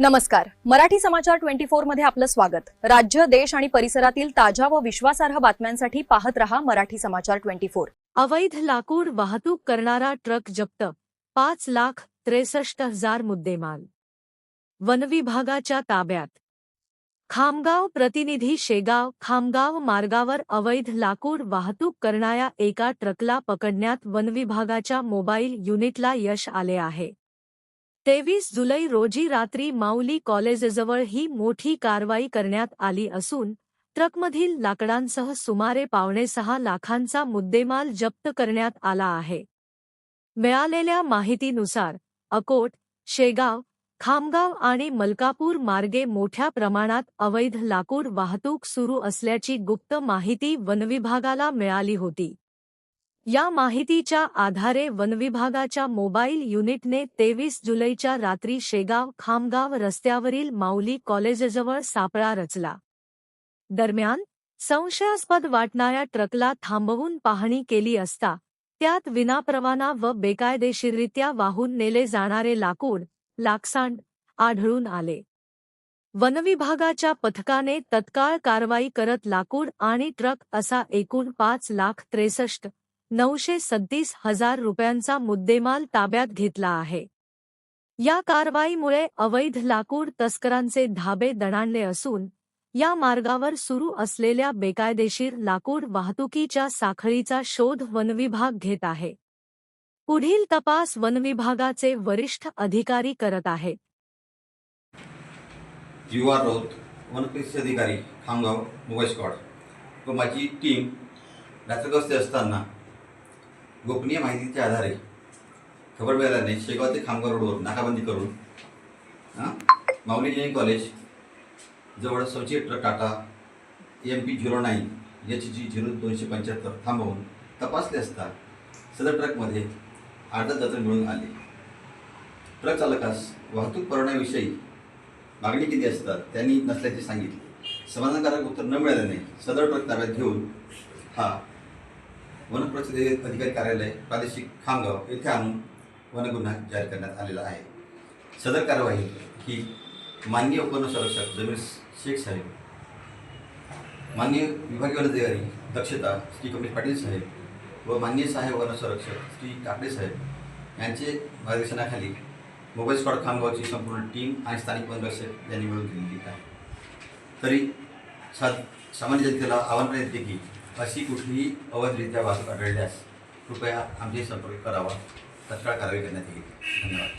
नमस्कार. मराठी समाचार 24 मध्ये आपलं स्वागत. राज्य, देश आणि परिसरातील ताज्या व विश्वासार्ह बातम्यांसाठी पाहत रहा मराठी समाचार 24. अवैध लाकूड वाहतूक करणारा ट्रक जप्त, 5,63,000 मुद्देमाल. वनविभागाच्या ताब्यात. खामगाव प्रतिनिधी शेगाव खामगाव मार्गावर अवैध लाकूड वाहतूक करणाऱ्या एका ट्रकला पकडण्यात वनविभागाच्या मोबाईल युनिटला यश आले आहे. 23 जुलै रोजी रात्री माऊली कॉलेजजवळ ही मोठी कारवाई करण्यात आली असून ट्रकमधील लाकडांसह सुमारे 5.6 लाखांचा मुद्देमाल जप्त करण्यात आला आहे. मिळालेल्या माहितीनुसार अकोट, शेगाव, खामगाव आणि मलकापूर मार्गे मोठ्या प्रमाणात अवैध लाकूड वाहतूक सुरू असल्याची गुप्त माहिती वनविभागाला मिळाली होती. या माहितीच्या आधारे वनविभागाच्या मोबाईल युनिटने 23 जुलैच्या रात्री शेगाव खामगाव रस्त्यावरील माऊली कॉलेजजवळ सापळा रचला. दरम्यान संशयास्पद वाटणाऱ्या ट्रकला थांबवून पाहणी केली असता त्यात विनापरवाना व बेकायदेशीररित्या वाहून नेले जाणारे लाकूड, लाकसांड आढळून आले. वनविभागाच्या पथकाने तत्काळ कारवाई करत लाकूड आणि ट्रक असा एकूण 5,63,937 रुपयांचा मुद्देमाल ताब्यात घेतला आहे. या कारवाईमुळे अवैध लाकूड तस्करांचे धाबे दणाणले असून या मार्गावर सुरू असलेल्या बेकायदेशीर लाकूड वाहतुकीच्या साखळीचा शोध वनविभाग घेत आहे. पुढील तपास वनविभागाचे वरिष्ठ अधिकारी करत आहेत. जीवा राऊत, वनकृषी अधिकारी, खामगाव मोबाईल स्क्वॉड व माझी टीम रात्रगस्ती असताना गोपनीय माहितीच्या आधारे खबर मिळाल्याने शेगाव ते खामगाव रोडवर नाकाबंदी करून माऊली इंजिनिअरिंग कॉलेज जवळ सवची ट्रक टाटा MP09 HG 0275 थांबवून तपासले असता सदर ट्रकमध्ये 8 जत्र मिळून आले. ट्रक चालकास वाहतूक परवान्याविषयी मागणी केली असता त्यांनी नसल्याचे सांगितले. समाधानकारक उत्तर न मिळाल्याने सदर ट्रक ताब्यात घेऊन हा वनप्रतिनिधी अधिकारी कार्यालय प्रादेशिक खामगाव येथे आणून वनगुन्हा जाहीर करण्यात आलेला आहे. सदर कारवाई ही माननीय उपवनसंरक्षक जमीर शेख साहेब, माननीय विभागीय वनाधिकारी दक्षता श्री कमलेश पाटील साहेब व माननीय सहाय्यक वनसंरक्षक श्री काकडे साहेब यांचे मार्गदर्शनाखाली मोबाईल स्क्वॉड खामगावची संपूर्ण टीम आणि स्थानिक वनरक्षक यांनी मिळून दिलेली आहे. तरी सामान्य जनतेला आवाहन करण्यात येते की अशी कुठलीही अवैधरित्या वाहतूक आढळल्यास कृपया आमचे संपर्क करावा. तत्काळ कारवाई करण्यात येईल. धन्यवाद.